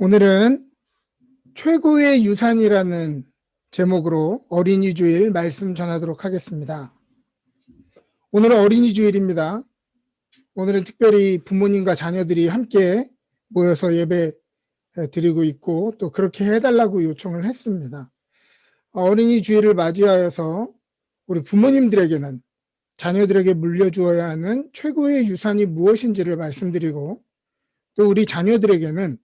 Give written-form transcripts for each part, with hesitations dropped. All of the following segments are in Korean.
오늘은 최고의 유산이라는 제목으로 어린이 주일 말씀 전하도록 하겠습니다. 오늘은 어린이 주일입니다. 오늘은 특별히 부모님과 자녀들이 함께 모여서 예배 드리고 있고 또 그렇게 해달라고 요청을 했습니다. 어린이 주일을 맞이하여서 우리 부모님들에게는 자녀들에게 물려주어야 하는 최고의 유산이 무엇인지를 말씀드리고 또 우리 자녀들에게는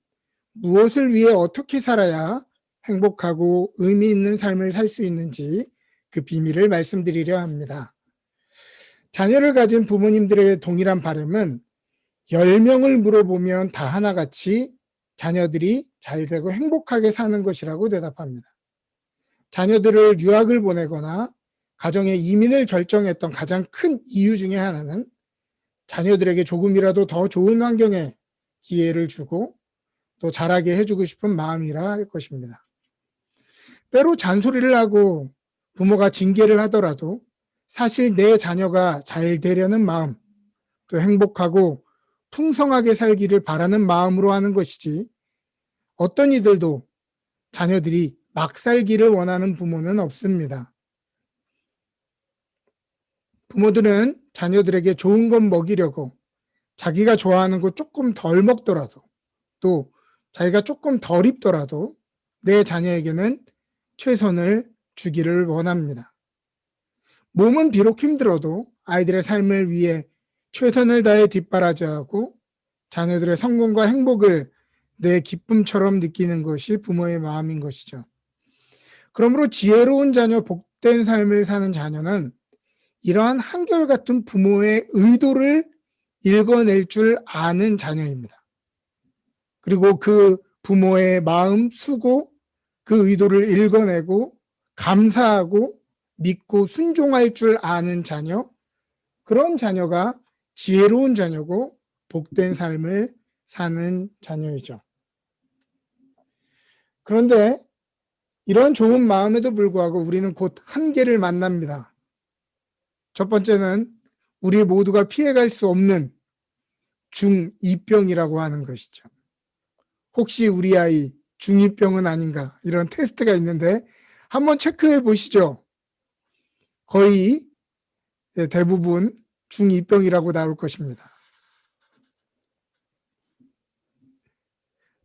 무엇을 위해 어떻게 살아야 행복하고 의미 있는 삶을 살 수 있는지 그 비밀을 말씀드리려 합니다. 자녀를 가진 부모님들의 동일한 바람은 10명을 물어보면 다 하나같이 자녀들이 잘 되고 행복하게 사는 것이라고 대답합니다. 자녀들을 유학을 보내거나 가정의 이민을 결정했던 가장 큰 이유 중에 하나는 자녀들에게 조금이라도 더 좋은 환경에 기회를 주고 또 자라게 해주고 싶은 마음이라 할 것입니다. 때로 잔소리를 하고 부모가 징계를 하더라도 사실 내 자녀가 잘 되려는 마음, 또 행복하고 풍성하게 살기를 바라는 마음으로 하는 것이지 어떤 이들도 자녀들이 막 살기를 원하는 부모는 없습니다. 부모들은 자녀들에게 좋은 것 먹이려고 자기가 좋아하는 거 조금 덜 먹더라도 또 자기가 조금 덜 입더라도 내 자녀에게는 최선을 주기를 원합니다. 몸은 비록 힘들어도 아이들의 삶을 위해 최선을 다해 뒷바라지하고 자녀들의 성공과 행복을 내 기쁨처럼 느끼는 것이 부모의 마음인 것이죠. 그러므로 지혜로운 자녀, 복된 삶을 사는 자녀는 이러한 한결같은 부모의 의도를 읽어낼 줄 아는 자녀입니다. 그리고 그 부모의 마음, 수고, 그 의도를 읽어내고 감사하고 믿고 순종할 줄 아는 자녀, 그런 자녀가 지혜로운 자녀고 복된 삶을 사는 자녀이죠. 그런데 이런 좋은 마음에도 불구하고 우리는 곧 한계를 만납니다. 첫 번째는 우리 모두가 피해갈 수 없는 중2병이라고 하는 것이죠. 혹시 우리 아이 중2병은 아닌가 이런 테스트가 있는데 한번 체크해 보시죠. 거의 대부분 중2병이라고 나올 것입니다.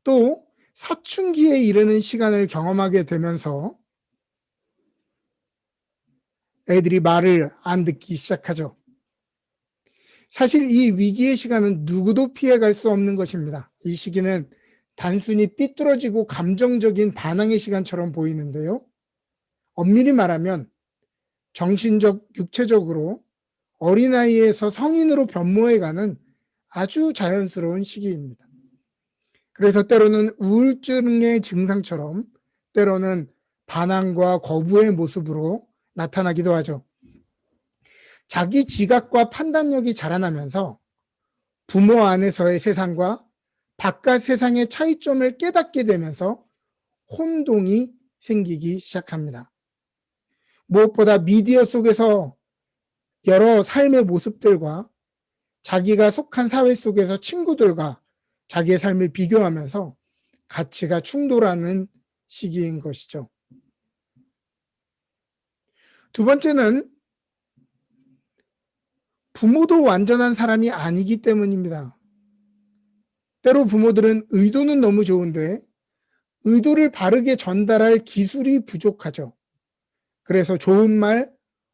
또 사춘기에 이르는 시간을 경험하게 되면서 애들이 말을 안 듣기 시작하죠. 사실 이 위기의 시간은 누구도 피해갈 수 없는 것입니다. 이 시기는 단순히 삐뚤어지고 감정적인 반항의 시간처럼 보이는데요. 엄밀히 말하면 정신적, 육체적으로 어린아이에서 성인으로 변모해가는 아주 자연스러운 시기입니다. 그래서 때로는 우울증의 증상처럼 때로는 반항과 거부의 모습으로 나타나기도 하죠. 자기 지각과 판단력이 자라나면서 부모 안에서의 세상과 바깥 세상의 차이점을 깨닫게 되면서 혼동이 생기기 시작합니다. 무엇보다 미디어 속에서 여러 삶의 모습들과 자기가 속한 사회 속에서 친구들과 자기의 삶을 비교하면서 가치가 충돌하는 시기인 것이죠. 두 번째는 부모도 완전한 사람이 아니기 때문입니다. 때로 부모들은 의도는 너무 좋은데 의도를 바르게 전달할 기술이 부족하죠. 그래서 좋은 말,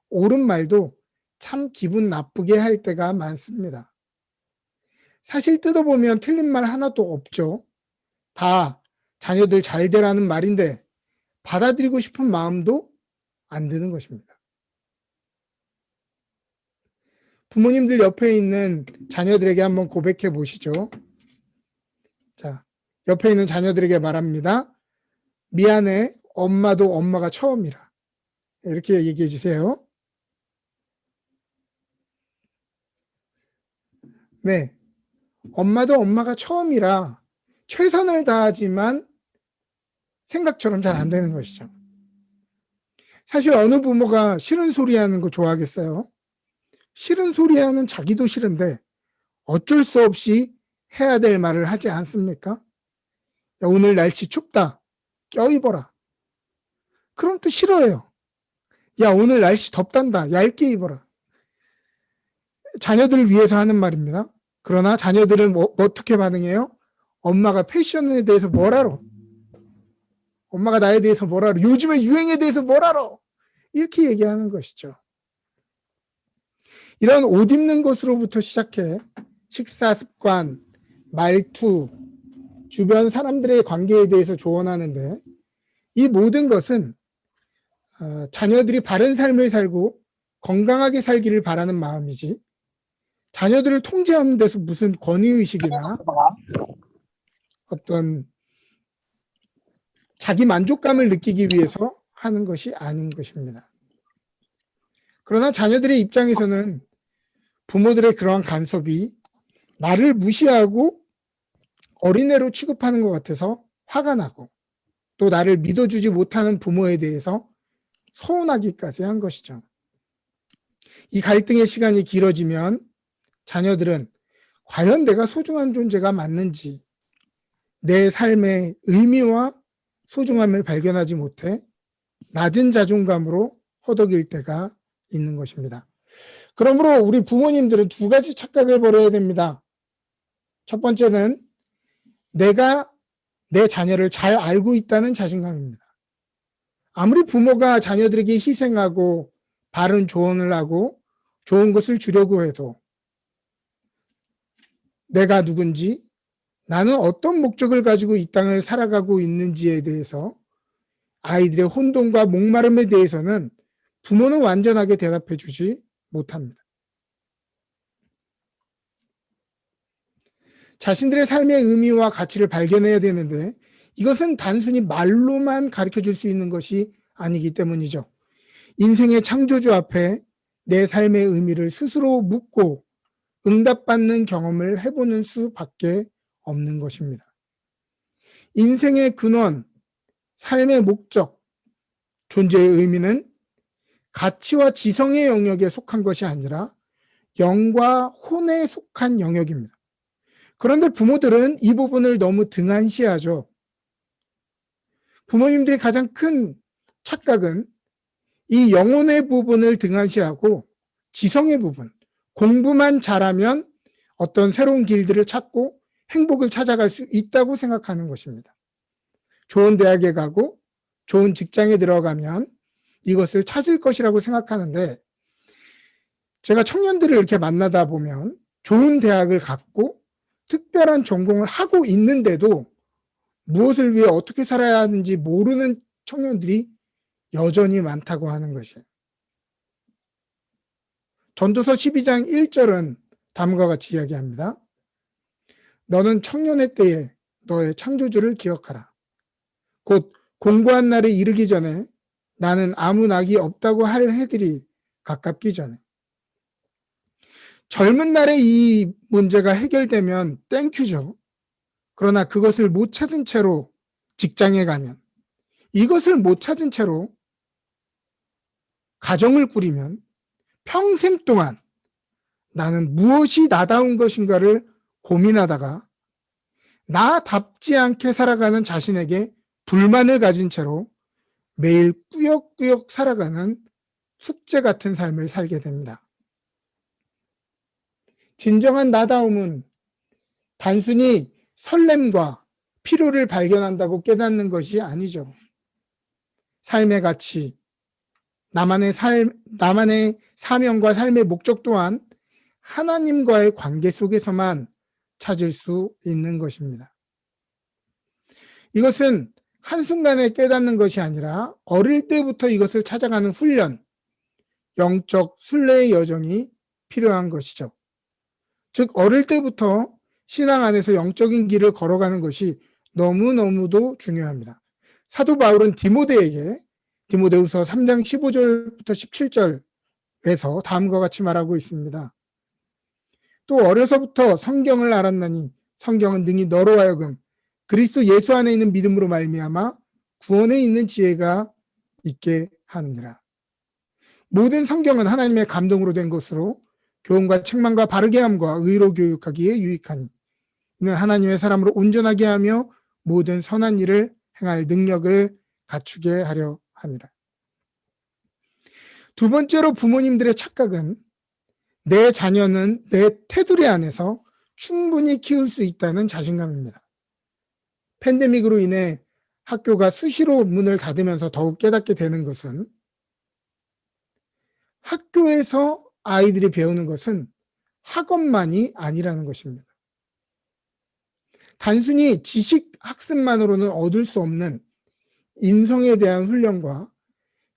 옳은 말도 참 기분 나쁘게 할 때가 많습니다. 사실 뜯어보면 틀린 말 하나도 없죠. 다 자녀들 잘 되라는 말인데 받아들이고 싶은 마음도 안 드는 것입니다. 부모님들 옆에 있는 자녀들에게 한번 고백해 보시죠. 자, 옆에 있는 자녀들에게 말합니다. 미안해, 엄마도 엄마가 처음이라. 이렇게 얘기해 주세요. 네, 엄마도 엄마가 처음이라 최선을 다하지만 생각처럼 잘 안 되는 것이죠. 사실 어느 부모가 싫은 소리 하는 거 좋아하겠어요? 싫은 소리 하는 자기도 싫은데 어쩔 수 없이 해야 될 말을 하지 않습니까? 야, 오늘 날씨 춥다. 껴입어라. 그럼 또 싫어해요. 야, 오늘 날씨 덥단다. 얇게 입어라. 자녀들을 위해서 하는 말입니다. 그러나 자녀들은 어떻게 반응해요? 엄마가 패션에 대해서 뭘 알아? 엄마가 나에 대해서 뭘 알아? 요즘에 유행에 대해서 뭘 알아? 이렇게 얘기하는 것이죠. 이런 옷 입는 것으로부터 시작해 식사 습관, 말투, 주변 사람들의 관계에 대해서 조언하는데 이 모든 것은 자녀들이 바른 삶을 살고 건강하게 살기를 바라는 마음이지 자녀들을 통제하는 데서 무슨 권위의식이나 어떤 자기 만족감을 느끼기 위해서 하는 것이 아닌 것입니다. 그러나 자녀들의 입장에서는 부모들의 그러한 간섭이 나를 무시하고 어린애로 취급하는 것 같아서 화가 나고 또 나를 믿어주지 못하는 부모에 대해서 서운하기까지 한 것이죠. 이 갈등의 시간이 길어지면 자녀들은 과연 내가 소중한 존재가 맞는지 내 삶의 의미와 소중함을 발견하지 못해 낮은 자존감으로 허덕일 때가 있는 것입니다. 그러므로 우리 부모님들은 두 가지 착각을 버려야 됩니다. 첫 번째는 내가 내 자녀를 잘 알고 있다는 자신감입니다. 아무리 부모가 자녀들에게 희생하고 바른 조언을 하고 좋은 것을 주려고 해도 내가 누군지 나는 어떤 목적을 가지고 이 땅을 살아가고 있는지에 대해서 아이들의 혼돈과 목마름에 대해서는 부모는 완전하게 대답해 주지 못합니다. 자신들의 삶의 의미와 가치를 발견해야 되는데 이것은 단순히 말로만 가르쳐 줄 수 있는 것이 아니기 때문이죠. 인생의 창조주 앞에 내 삶의 의미를 스스로 묻고 응답받는 경험을 해보는 수밖에 없는 것입니다. 인생의 근원, 삶의 목적, 존재의 의미는 가치와 지성의 영역에 속한 것이 아니라 영과 혼에 속한 영역입니다. 그런데 부모들은 이 부분을 너무 등한시하죠. 부모님들의 가장 큰 착각은 이 영혼의 부분을 등한시하고 지성의 부분, 공부만 잘하면 어떤 새로운 길들을 찾고 행복을 찾아갈 수 있다고 생각하는 것입니다. 좋은 대학에 가고 좋은 직장에 들어가면 이것을 찾을 것이라고 생각하는데 제가 청년들을 이렇게 만나다 보면 좋은 대학을 갔고 특별한 전공을 하고 있는데도 무엇을 위해 어떻게 살아야 하는지 모르는 청년들이 여전히 많다고 하는 것이에요. 전도서 12장 1절은 다음과 같이 이야기합니다. 너는 청년의 때에 너의 창조주를 기억하라. 곧 공고한 날에 이르기 전에 나는 아무 낙이 없다고 할 해들이 가깝기 전에. 젊은 날에 이 문제가 해결되면 땡큐죠. 그러나 그것을 못 찾은 채로 직장에 가면, 이것을 못 찾은 채로 가정을 꾸리면 평생 동안 나는 무엇이 나다운 것인가를 고민하다가 나답지 않게 살아가는 자신에게 불만을 가진 채로 매일 꾸역꾸역 살아가는 숙제 같은 삶을 살게 됩니다. 진정한 나다움은 단순히 설렘과 필요를 발견한다고 깨닫는 것이 아니죠. 삶의 가치, 나만의 사명과 삶의 목적 또한 하나님과의 관계 속에서만 찾을 수 있는 것입니다. 이것은 한순간에 깨닫는 것이 아니라 어릴 때부터 이것을 찾아가는 훈련, 영적 순례의 여정이 필요한 것이죠. 즉 어릴 때부터 신앙 안에서 영적인 길을 걸어가는 것이 너무너무도 중요합니다. 사도 바울은 디모데에게 디모데후서 3장 15절부터 17절에서 다음과 같이 말하고 있습니다. 또 어려서부터 성경을 알았나니 성경은 능히 너로 하여금 그리스도 예수 안에 있는 믿음으로 말미암아 구원에 있는 지혜가 있게 하느니라. 모든 성경은 하나님의 감동으로 된 것으로 교훈과 책망과 바르게 함과 의로 교육하기에 유익하니 이는 하나님의 사람으로 온전하게 하며 모든 선한 일을 행할 능력을 갖추게 하려 함이라. 두 번째로 부모님들의 착각은 내 자녀는 내 테두리 안에서 충분히 키울 수 있다는 자신감입니다. 팬데믹으로 인해 학교가 수시로 문을 닫으면서 더욱 깨닫게 되는 것은 학교에서 아이들이 배우는 것은 학업만이 아니라는 것입니다. 단순히 지식 학습만으로는 얻을 수 없는 인성에 대한 훈련과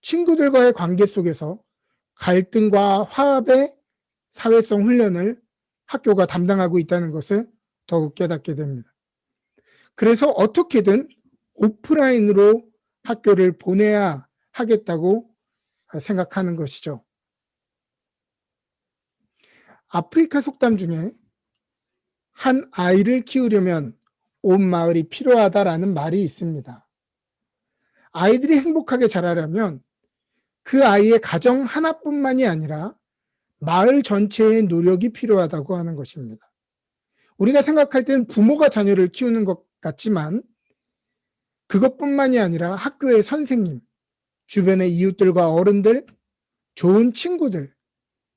친구들과의 관계 속에서 갈등과 화합의 사회성 훈련을 학교가 담당하고 있다는 것을 더욱 깨닫게 됩니다. 그래서 어떻게든 오프라인으로 학교를 보내야 하겠다고 생각하는 것이죠. 아프리카 속담 중에 한 아이를 키우려면 온 마을이 필요하다라는 말이 있습니다. 아이들이 행복하게 자라려면 그 아이의 가정 하나뿐만이 아니라 마을 전체의 노력이 필요하다고 하는 것입니다. 우리가 생각할 때는 부모가 자녀를 키우는 것 같지만 그것뿐만이 아니라 학교의 선생님, 주변의 이웃들과 어른들, 좋은 친구들,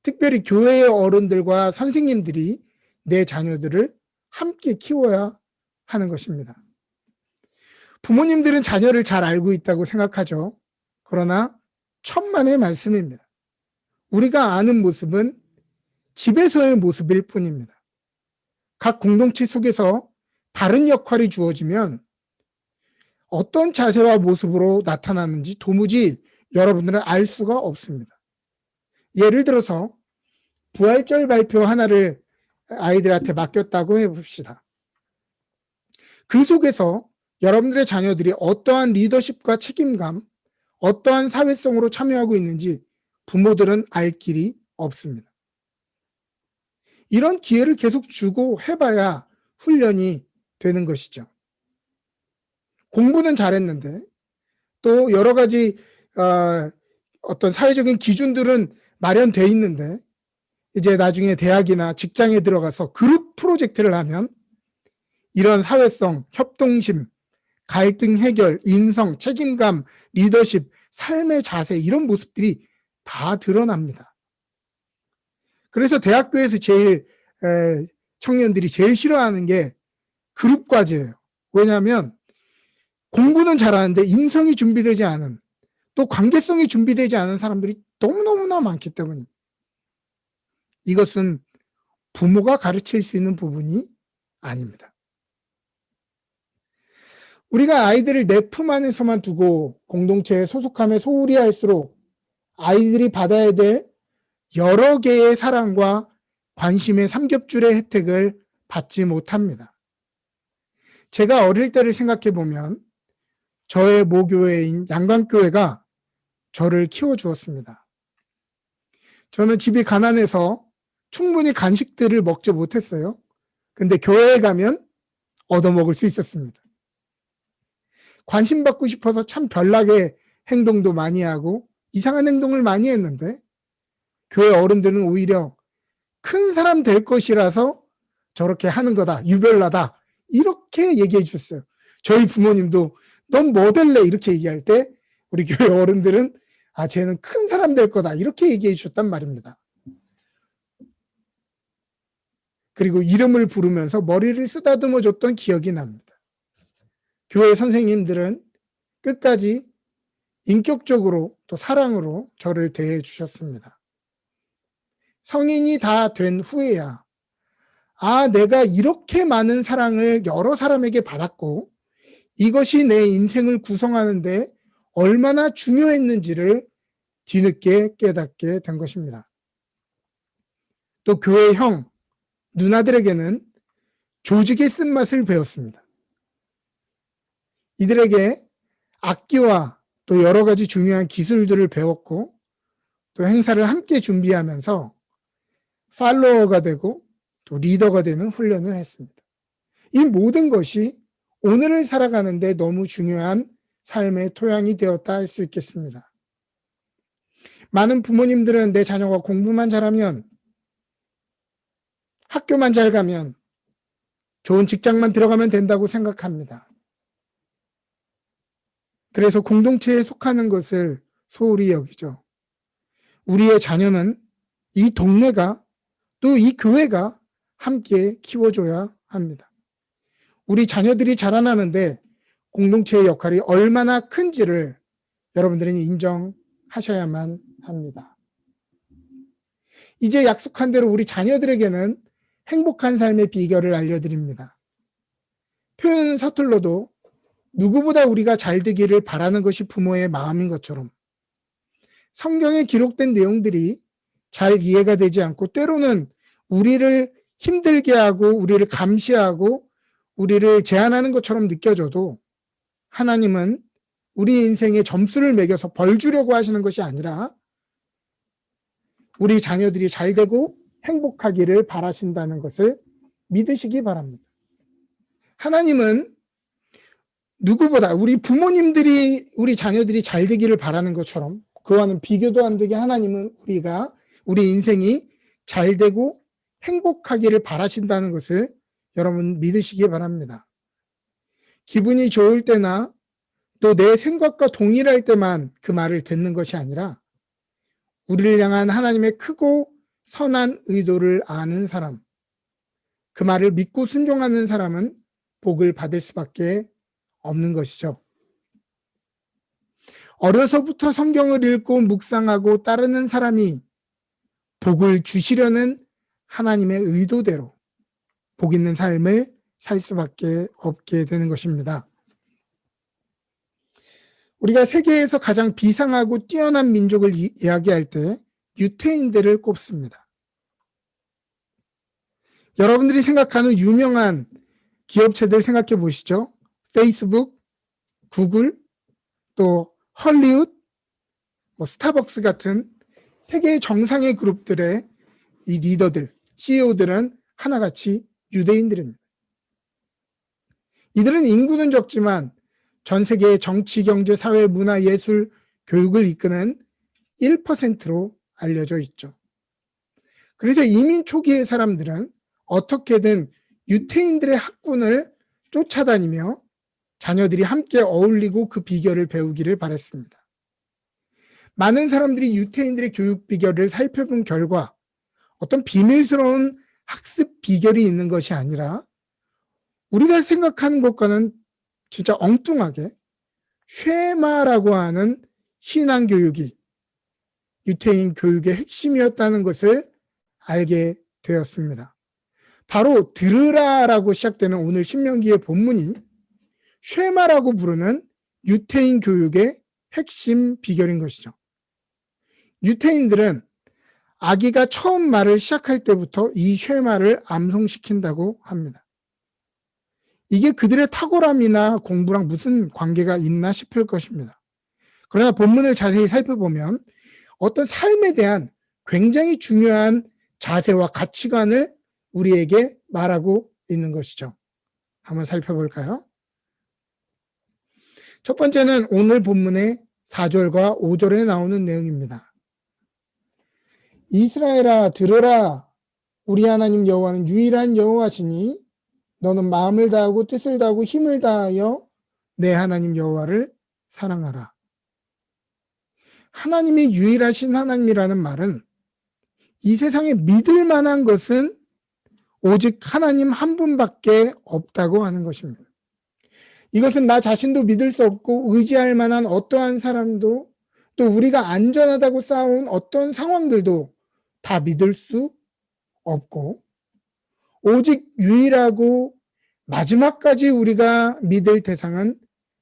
특별히 교회의 어른들과 선생님들이 내 자녀들을 함께 키워야 하는 것입니다. 부모님들은 자녀를 잘 알고 있다고 생각하죠. 그러나 천만의 말씀입니다. 우리가 아는 모습은 집에서의 모습일 뿐입니다. 각 공동체 속에서 다른 역할이 주어지면 어떤 자세와 모습으로 나타나는지 도무지 여러분들은 알 수가 없습니다. 예를 들어서 부활절 발표 하나를 아이들한테 맡겼다고 해봅시다. 그 속에서 여러분들의 자녀들이 어떠한 리더십과 책임감, 어떠한 사회성으로 참여하고 있는지 부모들은 알 길이 없습니다. 이런 기회를 계속 주고 해봐야 훈련이 되는 것이죠. 공부는 잘했는데 또 여러 가지 어떤 사회적인 기준들은 마련돼 있는데 이제 나중에 대학이나 직장에 들어가서 그룹 프로젝트를 하면 이런 사회성, 협동심, 갈등 해결, 인성, 책임감, 리더십, 삶의 자세 이런 모습들이 다 드러납니다. 그래서 대학교에서 청년들이 제일 싫어하는 게 그룹 과제예요. 왜냐하면 공부는 잘하는데 인성이 준비되지 않은 또 관계성이 준비되지 않은 사람들이 너무너무나 많기 때문입니다. 이것은 부모가 가르칠 수 있는 부분이 아닙니다. 우리가 아이들을 내 품 안에서만 두고 공동체에 소속함에 소홀히 할수록 아이들이 받아야 될 여러 개의 사랑과 관심의 삼겹줄의 혜택을 받지 못합니다. 제가 어릴 때를 생각해 보면 저의 모교회인 양광교회가 저를 키워주었습니다. 저는 집이 가난해서 충분히 간식들을 먹지 못했어요. 근데 교회에 가면 얻어먹을 수 있었습니다. 관심 받고 싶어서 참 별나게 행동도 많이 하고 이상한 행동을 많이 했는데 교회 어른들은 오히려 큰 사람 될 것이라서 저렇게 하는 거다, 유별나다 이렇게 얘기해 주셨어요. 저희 부모님도 넌 뭐 될래? 이렇게 얘기할 때 우리 교회 어른들은 쟤는 큰 사람 될 거다 이렇게 얘기해 주셨단 말입니다. 그리고 이름을 부르면서 머리를 쓰다듬어 줬던 기억이 납니다. 교회 선생님들은 끝까지 인격적으로 또 사랑으로 저를 대해 주셨습니다. 성인이 다 된 후에야 내가 이렇게 많은 사랑을 여러 사람에게 받았고 이것이 내 인생을 구성하는데 얼마나 중요했는지를 뒤늦게 깨닫게 된 것입니다. 또 교회 형, 누나들에게는 조직의 쓴맛을 배웠습니다. 이들에게 악기와 또 여러 가지 중요한 기술들을 배웠고 또 행사를 함께 준비하면서 팔로워가 되고 또 리더가 되는 훈련을 했습니다. 이 모든 것이 오늘을 살아가는데 너무 중요한 삶의 토양이 되었다 할 수 있겠습니다. 많은 부모님들은 내 자녀가 공부만 잘하면 학교만 잘 가면 좋은 직장만 들어가면 된다고 생각합니다. 그래서 공동체에 속하는 것을 소홀히 여기죠. 우리의 자녀는 이 동네가 또 이 교회가 함께 키워줘야 합니다. 우리 자녀들이 자라나는데 공동체의 역할이 얼마나 큰지를 여러분들은 인정하셔야만 합니다. 이제 약속한 대로 우리 자녀들에게는 행복한 삶의 비결을 알려드립니다. 표현은 서툴러도 누구보다 우리가 잘 되기를 바라는 것이 부모의 마음인 것처럼 성경에 기록된 내용들이 잘 이해가 되지 않고 때로는 우리를 힘들게 하고 우리를 감시하고 우리를 제한하는 것처럼 느껴져도 하나님은 우리 인생에 점수를 매겨서 벌 주려고 하시는 것이 아니라 우리 자녀들이 잘 되고 행복하기를 바라신다는 것을 믿으시기 바랍니다. 하나님은 누구보다 우리 부모님들이 우리 자녀들이 잘 되기를 바라는 것처럼 그와는 비교도 안 되게 하나님은 우리 인생이 잘 되고 행복하기를 바라신다는 것을 여러분 믿으시기 바랍니다. 기분이 좋을 때나 또 내 생각과 동일할 때만 그 말을 듣는 것이 아니라 우리를 향한 하나님의 크고 선한 의도를 아는 사람, 그 말을 믿고 순종하는 사람은 복을 받을 수밖에 없는 것이죠. 어려서부터 성경을 읽고 묵상하고 따르는 사람이 복을 주시려는 하나님의 의도대로 복 있는 삶을 살 수밖에 없게 되는 것입니다. 우리가 세계에서 가장 비상하고 뛰어난 민족을 이야기할 때 유태인들을 꼽습니다. 여러분들이 생각하는 유명한 기업체들 생각해 보시죠. 페이스북, 구글, 또 헐리우드, 스타벅스 같은 세계의 정상의 그룹들의 이 리더들, CEO들은 하나같이 유대인들입니다. 이들은 인구는 적지만 전 세계의 정치, 경제, 사회, 문화, 예술, 교육을 이끄는 1%로 알려져 있죠. 그래서 이민 초기의 사람들은 어떻게든 유태인들의 학군을 쫓아다니며 자녀들이 함께 어울리고 그 비결을 배우기를 바랬습니다. 많은 사람들이 유태인들의 교육 비결을 살펴본 결과 어떤 비밀스러운 학습 비결이 있는 것이 아니라 우리가 생각하는 것과는 진짜 엉뚱하게 쉐마라고 하는 신앙 교육이 유태인 교육의 핵심이었다는 것을 알게 되었습니다. 바로 들으라라고 시작되는 오늘 신명기의 본문이 쉐마라고 부르는 유태인 교육의 핵심 비결인 것이죠. 유태인들은 아기가 처음 말을 시작할 때부터 이 쉐마를 암송시킨다고 합니다. 이게 그들의 탁월함이나 공부랑 무슨 관계가 있나 싶을 것입니다. 그러나 본문을 자세히 살펴보면 어떤 삶에 대한 굉장히 중요한 자세와 가치관을 우리에게 말하고 있는 것이죠. 한번 살펴볼까요? 첫 번째는 오늘 본문의 4절과 5절에 나오는 내용입니다. 이스라엘아 들으라, 우리 하나님 여호와는 유일한 여호와시니 너는 마음을 다하고 뜻을 다하고 힘을 다하여 내 하나님 여호와를 사랑하라. 하나님이 유일하신 하나님이라는 말은 이 세상에 믿을 만한 것은 오직 하나님 한 분밖에 없다고 하는 것입니다. 이것은 나 자신도 믿을 수 없고 의지할 만한 어떠한 사람도 또 우리가 안전하다고 쌓아온 어떤 상황들도 다 믿을 수 없고 오직 유일하고 마지막까지 우리가 믿을 대상은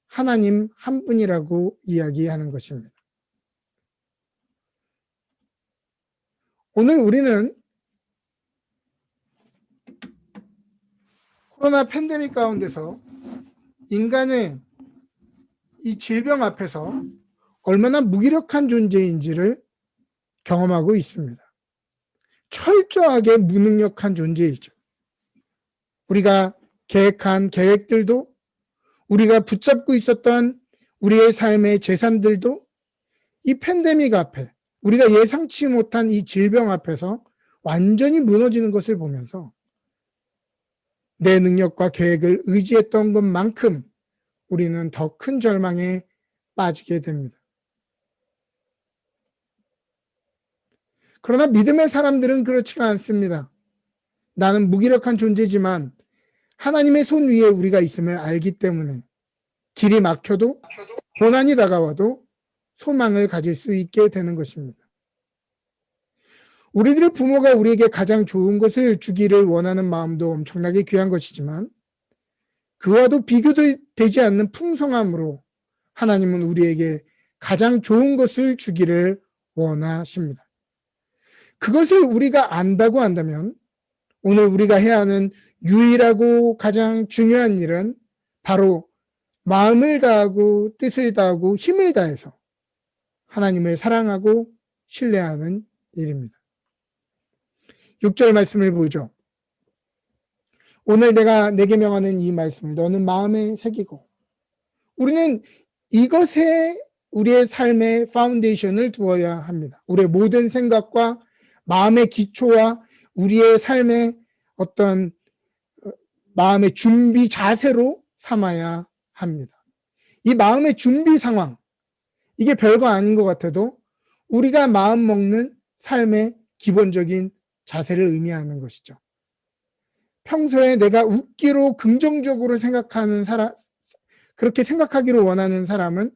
하나님 한 분이라고 이야기하는 것입니다. 오늘 우리는 코로나 팬데믹 가운데서 인간의 이 질병 앞에서 얼마나 무기력한 존재인지를 경험하고 있습니다. 철저하게 무능력한 존재이죠. 우리가 계획한 계획들도 우리가 붙잡고 있었던 우리의 삶의 재산들도 이 팬데믹 앞에 우리가 예상치 못한 이 질병 앞에서 완전히 무너지는 것을 보면서 내 능력과 계획을 의지했던 것만큼 우리는 더 큰 절망에 빠지게 됩니다. 그러나 믿음의 사람들은 그렇지가 않습니다. 나는 무기력한 존재지만 하나님의 손 위에 우리가 있음을 알기 때문에 길이 막혀도 고난이 다가와도 소망을 가질 수 있게 되는 것입니다. 우리들의 부모가 우리에게 가장 좋은 것을 주기를 원하는 마음도 엄청나게 귀한 것이지만 그와도 비교되지 않는 풍성함으로 하나님은 우리에게 가장 좋은 것을 주기를 원하십니다. 그것을 우리가 안다고 한다면 오늘 우리가 해야 하는 유일하고 가장 중요한 일은 바로 마음을 다하고 뜻을 다하고 힘을 다해서 하나님을 사랑하고 신뢰하는 일입니다. 6절 말씀을 보죠. 오늘 내가 내게 명하는 이 말씀을 너는 마음에 새기고, 우리는 이것에 우리의 삶의 파운데이션을 두어야 합니다. 우리의 모든 생각과 마음의 기초와 우리의 삶의 어떤 마음의 준비 자세로 삼아야 합니다. 이 마음의 준비 상황, 이게 별거 아닌 것 같아도 우리가 마음 먹는 삶의 기본적인 자세를 의미하는 것이죠. 평소에 내가 웃기로 긍정적으로 생각하는 사람, 그렇게 생각하기를 원하는 사람은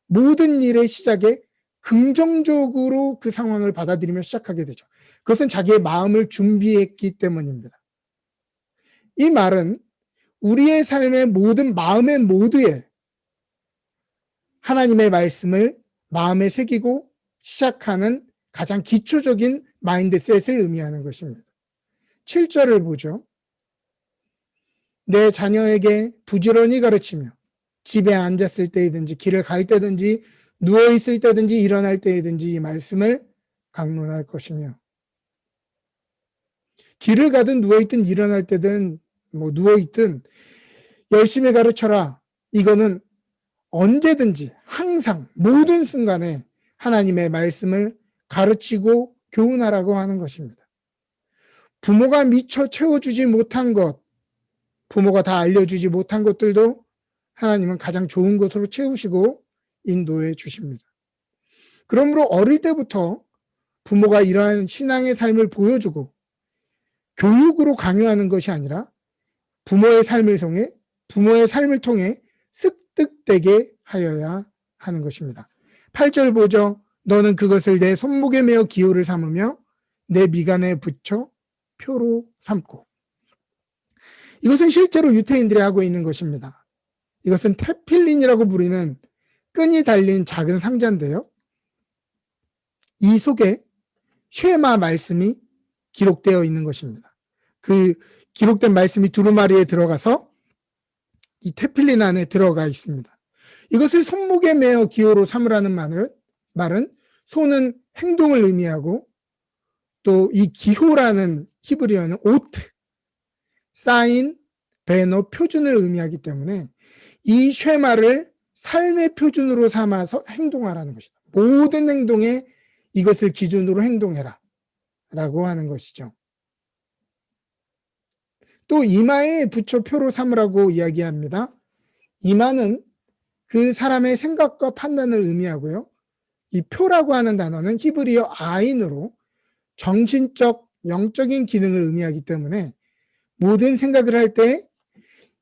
모든 일의 시작에 긍정적으로 그 상황을 받아들이며 시작하게 되죠. 그것은 자기의 마음을 준비했기 때문입니다. 이 말은 우리의 삶의 모든 마음의 모두에 하나님의 말씀을 마음에 새기고 시작하는 가장 기초적인 마인드셋을 의미하는 것입니다. 7절을 보죠. 내 자녀에게 부지런히 가르치며 집에 앉았을 때이든지 길을 갈 때든지 누워있을 때든지 일어날 때이든지 이 말씀을 강론할 것이며, 길을 가든 누워있든 일어날 때든 누워있든 열심히 가르쳐라. 이거는 언제든지 항상 모든 순간에 하나님의 말씀을 가르치고 교훈하라고 하는 것입니다. 부모가 미처 채워주지 못한 것, 부모가 다 알려주지 못한 것들도 하나님은 가장 좋은 것으로 채우시고 인도해 주십니다. 그러므로 어릴 때부터 부모가 이러한 신앙의 삶을 보여주고 교육으로 강요하는 것이 아니라 부모의 삶을 통해 습득되게 하여야 하는 것입니다. 8절 보죠. 너는 그것을 내 손목에 메어 기호를 삼으며 내 미간에 붙여 표로 삼고. 이것은 실제로 유태인들이 하고 있는 것입니다. 이것은 테필린이라고 부르는 끈이 달린 작은 상자인데요. 이 속에 쉐마 말씀이 기록되어 있는 것입니다. 그 기록된 말씀이 두루마리에 들어가서 이 테필린 안에 들어가 있습니다. 이것을 손목에 메어 기호로 삼으라는 말은 손은 행동을 의미하고 또 이 기호라는 히브리어는 오트, 사인, 배너, 표준을 의미하기 때문에 이 쉐마를 삶의 표준으로 삼아서 행동하라는 것이다. 모든 행동에 이것을 기준으로 행동해라 라고 하는 것이죠. 또 이마에 붙여 표로 삼으라고 이야기합니다. 이마는 그 사람의 생각과 판단을 의미하고요. 이 표라고 하는 단어는 히브리어 아인으로 정신적, 영적인 기능을 의미하기 때문에 모든 생각을 할 때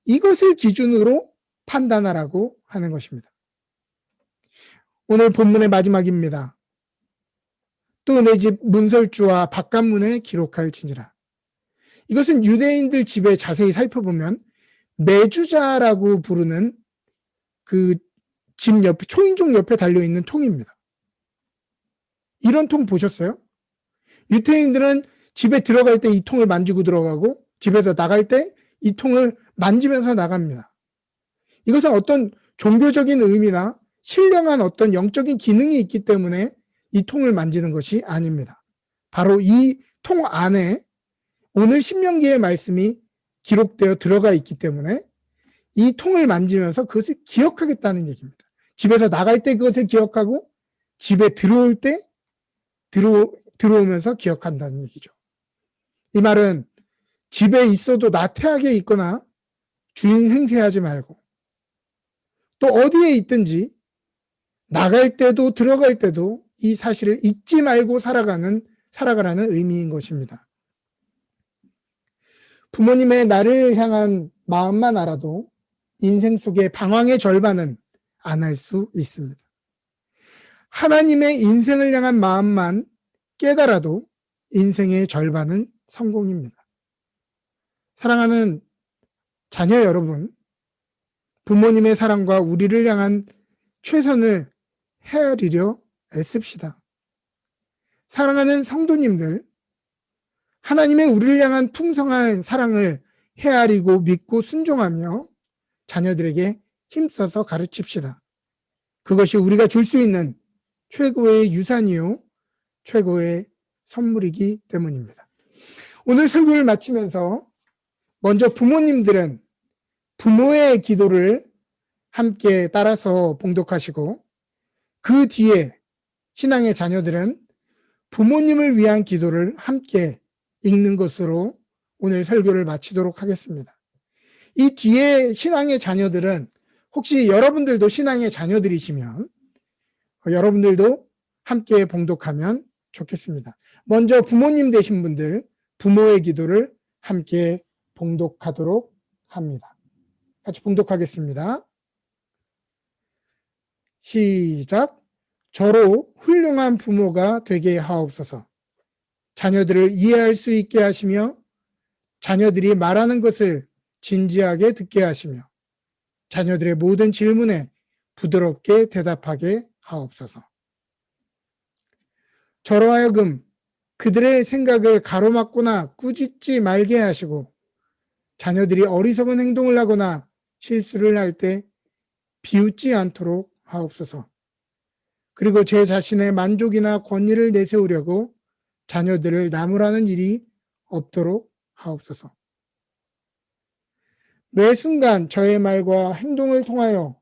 이것을 기준으로 판단하라고 하는 것입니다. 오늘 본문의 마지막입니다. 또 내 집 문설주와 바깥문에 기록할지니라. 이것은 유대인들 집에 자세히 살펴보면 매주자라고 부르는 그 집 옆에, 초인종 옆에 달려있는 통입니다. 이런 통 보셨어요? 유태인들은 집에 들어갈 때 이 통을 만지고 들어가고 집에서 나갈 때 이 통을 만지면서 나갑니다. 이것은 어떤 종교적인 의미나 신령한 어떤 영적인 기능이 있기 때문에 이 통을 만지는 것이 아닙니다. 바로 이 통 안에 오늘 신명기의 말씀이 기록되어 들어가 있기 때문에 이 통을 만지면서 그것을 기억하겠다는 얘기입니다. 집에서 나갈 때 그것을 기억하고 집에 들어올 때 들어오면서 기억한다는 얘기죠. 이 말은 집에 있어도 나태하게 있거나 주인 행세하지 말고 또 어디에 있든지 나갈 때도 들어갈 때도 이 사실을 잊지 말고 살아가라는 의미인 것입니다. 부모님의 나를 향한 마음만 알아도 인생 속의 방황의 절반은 안 할 수 있습니다. 하나님의 인생을 향한 마음만 깨달아도 인생의 절반은 성공입니다. 사랑하는 자녀 여러분, 부모님의 사랑과 우리를 향한 최선을 헤아리려 애씁시다. 사랑하는 성도님들, 하나님의 우리를 향한 풍성한 사랑을 헤아리고 믿고 순종하며 자녀들에게 힘써서 가르칩시다. 그것이 우리가 줄 수 있는 최고의 유산이요, 최고의 선물이기 때문입니다. 오늘 설교를 마치면서 먼저 부모님들은 부모의 기도를 함께 따라서 봉독하시고 그 뒤에 신앙의 자녀들은 부모님을 위한 기도를 함께 읽는 것으로 오늘 설교를 마치도록 하겠습니다. 이 뒤에 신앙의 자녀들은 혹시 여러분들도 신앙의 자녀들이시면 여러분들도 함께 봉독하면 좋겠습니다. 먼저 부모님 되신 분들 부모의 기도를 함께 봉독하도록 합니다. 같이 봉독하겠습니다. 시작. 저로 훌륭한 부모가 되게 하옵소서. 자녀들을 이해할 수 있게 하시며 자녀들이 말하는 것을 진지하게 듣게 하시며 자녀들의 모든 질문에 부드럽게 대답하게 하옵소서. 저로 하여금 그들의 생각을 가로막거나 꾸짖지 말게 하시고 자녀들이 어리석은 행동을 하거나 실수를 할 때 비웃지 않도록 하옵소서. 그리고 제 자신의 만족이나 권위를 내세우려고 자녀들을 나무라는 일이 없도록 하옵소서. 매 순간 저의 말과 행동을 통하여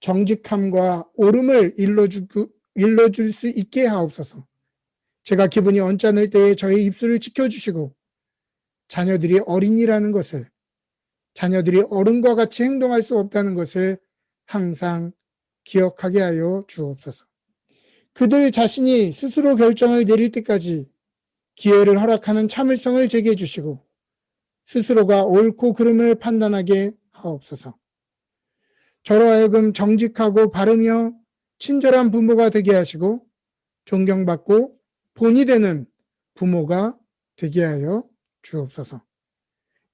정직함과 옳음을 일러줄 수 있게 하옵소서. 제가 기분이 언짢을 때에 저의 입술을 지켜주시고 자녀들이 어린이라는 것을, 자녀들이 어른과 같이 행동할 수 없다는 것을 항상 기억하게 하여 주옵소서. 그들 자신이 스스로 결정을 내릴 때까지 기회를 허락하는 참을성을 제게 해주시고 스스로가 옳고 그름을 판단하게 하옵소서. 저로 하여금 정직하고 바르며 친절한 부모가 되게 하시고 존경받고 본이 되는 부모가 되게 하여 주옵소서.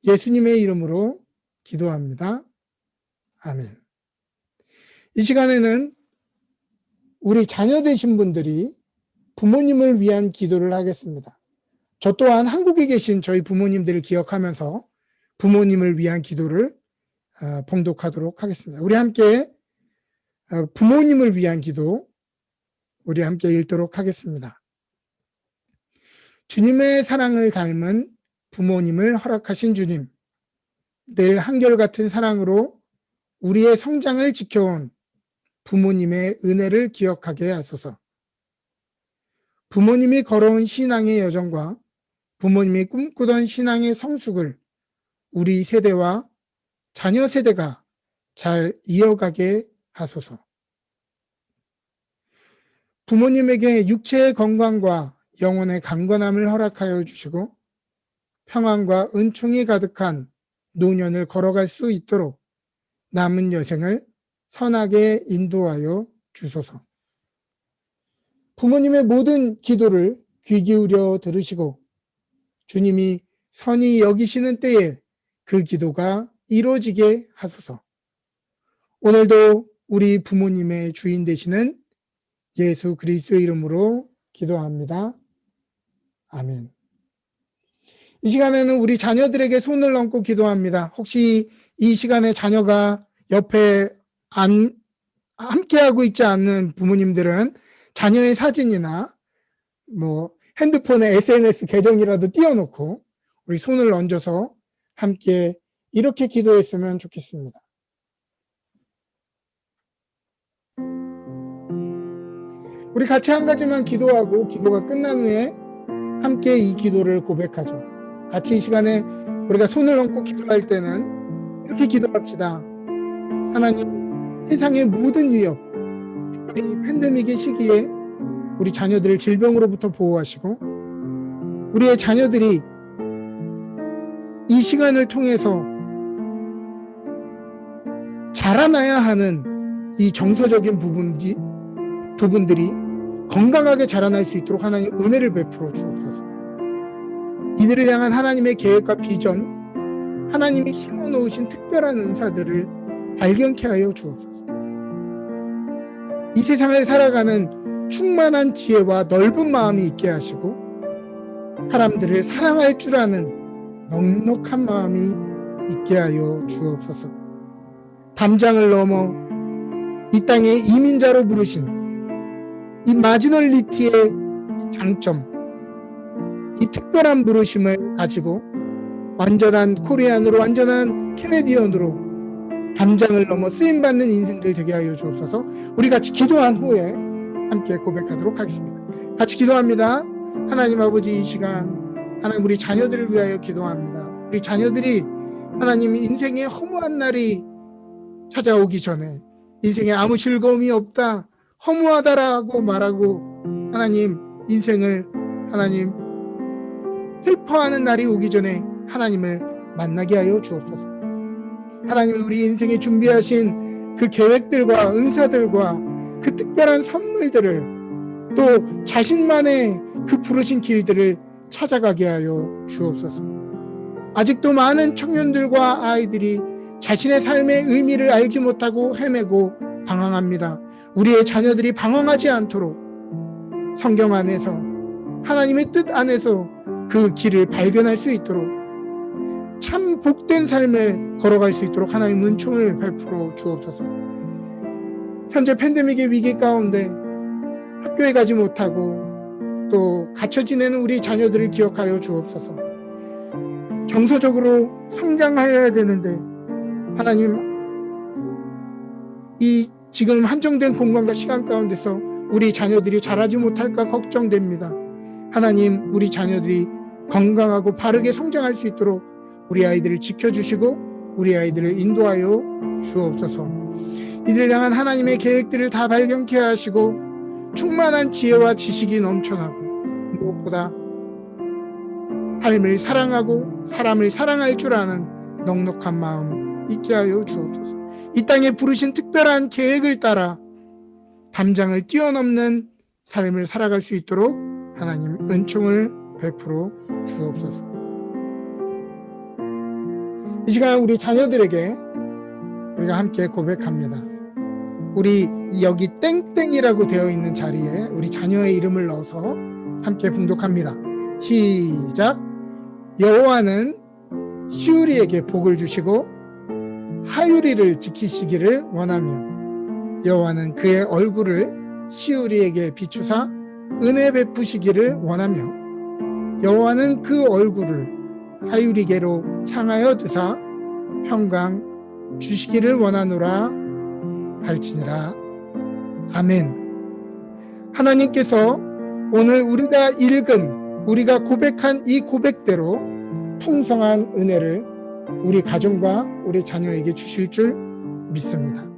예수님의 이름으로 기도합니다. 아멘. 이 시간에는 우리 자녀 되신 분들이 부모님을 위한 기도를 하겠습니다. 저 또한 한국에 계신 저희 부모님들을 기억하면서 부모님을 위한 기도를 봉독하도록 하겠습니다. 우리 함께 부모님을 위한 기도 우리 함께 읽도록 하겠습니다. 주님의 사랑을 닮은 부모님을 허락하신 주님, 늘 한결같은 사랑으로 우리의 성장을 지켜온 부모님의 은혜를 기억하게 하소서. 부모님이 걸어온 신앙의 여정과 부모님이 꿈꾸던 신앙의 성숙을 우리 세대와 자녀 세대가 잘 이어가게 하소서. 부모님에게 육체의 건강과 영혼의 강건함을 허락하여 주시고 평안과 은총이 가득한 노년을 걸어갈 수 있도록 남은 여생을 선하게 인도하여 주소서. 부모님의 모든 기도를 귀 기울여 들으시고 주님이 선히 여기시는 때에 그 기도가 이루어지게 하소서. 오늘도 우리 부모님의 주인 되시는 예수 그리스도의 이름으로 기도합니다. 아멘. 이 시간에는 우리 자녀들에게 손을 얹고 기도합니다. 혹시 이 시간에 자녀가 옆에 함께하고 있지 않는 부모님들은 자녀의 사진이나 핸드폰에 SNS 계정이라도 띄워놓고 우리 손을 얹어서 함께 이렇게 기도했으면 좋겠습니다. 우리 같이 한 가지만 기도하고 기도가 끝난 후에 함께 이 기도를 고백하죠. 같이 이 시간에 우리가 손을 얹고 기도할 때는 이렇게 기도합시다. 하나님, 세상의 모든 위협, 우리 팬데믹의 시기에 우리 자녀들을 질병으로부터 보호하시고 우리의 자녀들이 이 시간을 통해서 자라나야 하는 이 정서적인 부분들이 건강하게 자라날 수 있도록 하나님 은혜를 베풀어 주옵소서. 이들을 향한 하나님의 계획과 비전, 하나님이 심어놓으신 특별한 은사들을 발견케 하여 주옵소서. 이 세상을 살아가는 충만한 지혜와 넓은 마음이 있게 하시고 사람들을 사랑할 줄 아는 넉넉한 마음이 있게 하여 주옵소서. 담장을 넘어 이 땅의 이민자로 부르신 이 마지널리티의 장점, 이 특별한 부르심을 가지고 완전한 코리안으로, 완전한 캐네디언으로 담장을 넘어 쓰임받는 인생들 되게 하여 주옵소서. 우리 같이 기도한 후에 함께 고백하도록 하겠습니다. 같이 기도합니다. 하나님 아버지, 이 시간 하나님 우리 자녀들을 위하여 기도합니다. 우리 자녀들이 하나님 인생의 허무한 날이 찾아오기 전에 인생에 아무 즐거움이 없다, 허무하다라고 말하고 하나님 인생을 하나님 슬퍼하는 날이 오기 전에 하나님을 만나게 하여 주옵소서. 하나님 우리 인생에 준비하신 그 계획들과 은사들과 그 특별한 선물들을 또 자신만의 그 부르신 길들을 찾아가게 하여 주옵소서. 아직도 많은 청년들과 아이들이 자신의 삶의 의미를 알지 못하고 헤매고 방황합니다. 우리의 자녀들이 방황하지 않도록 성경 안에서 하나님의 뜻 안에서 그 길을 발견할 수 있도록 참 복된 삶을 걸어갈 수 있도록 하나님 은총을 베풀어 주옵소서. 현재 팬데믹의 위기 가운데 학교에 가지 못하고 또 갇혀 지내는 우리 자녀들을 기억하여 주옵소서. 정서적으로 성장하여야 되는데 하나님 이 지금 한정된 공간과 시간 가운데서 우리 자녀들이 자라지 못할까 걱정됩니다. 하나님 우리 자녀들이 건강하고 바르게 성장할 수 있도록 우리 아이들을 지켜주시고 우리 아이들을 인도하여 주옵소서. 이들을 향한 하나님의 계획들을 다 발견케 하시고 충만한 지혜와 지식이 넘쳐나고 무엇보다 삶을 사랑하고 사람을 사랑할 줄 아는 넉넉한 마음 있게 하여 주옵소서. 이 땅에 부르신 특별한 계획을 따라 담장을 뛰어넘는 삶을 살아갈 수 있도록 하나님 은총을 베풀어 주옵소서. 이 시간 우리 자녀들에게 우리가 함께 고백합니다. 우리 여기 땡땡이라고 되어 있는 자리에 우리 자녀의 이름을 넣어서 함께 봉독합니다. 시작. 여호와는 시우리에게 복을 주시고 하유리를 지키시기를 원하며 여호와는 그의 얼굴을 시우리에게 비추사 은혜 베푸시기를 원하며 여호와는 그 얼굴을 하유리에게로 향하여 드사 평강 주시기를 원하노라 할지니라. 아멘. 하나님께서 오늘 우리가 읽은 우리가 고백한 이 고백대로 풍성한 은혜를 우리 가정과 우리 자녀에게 주실 줄 믿습니다.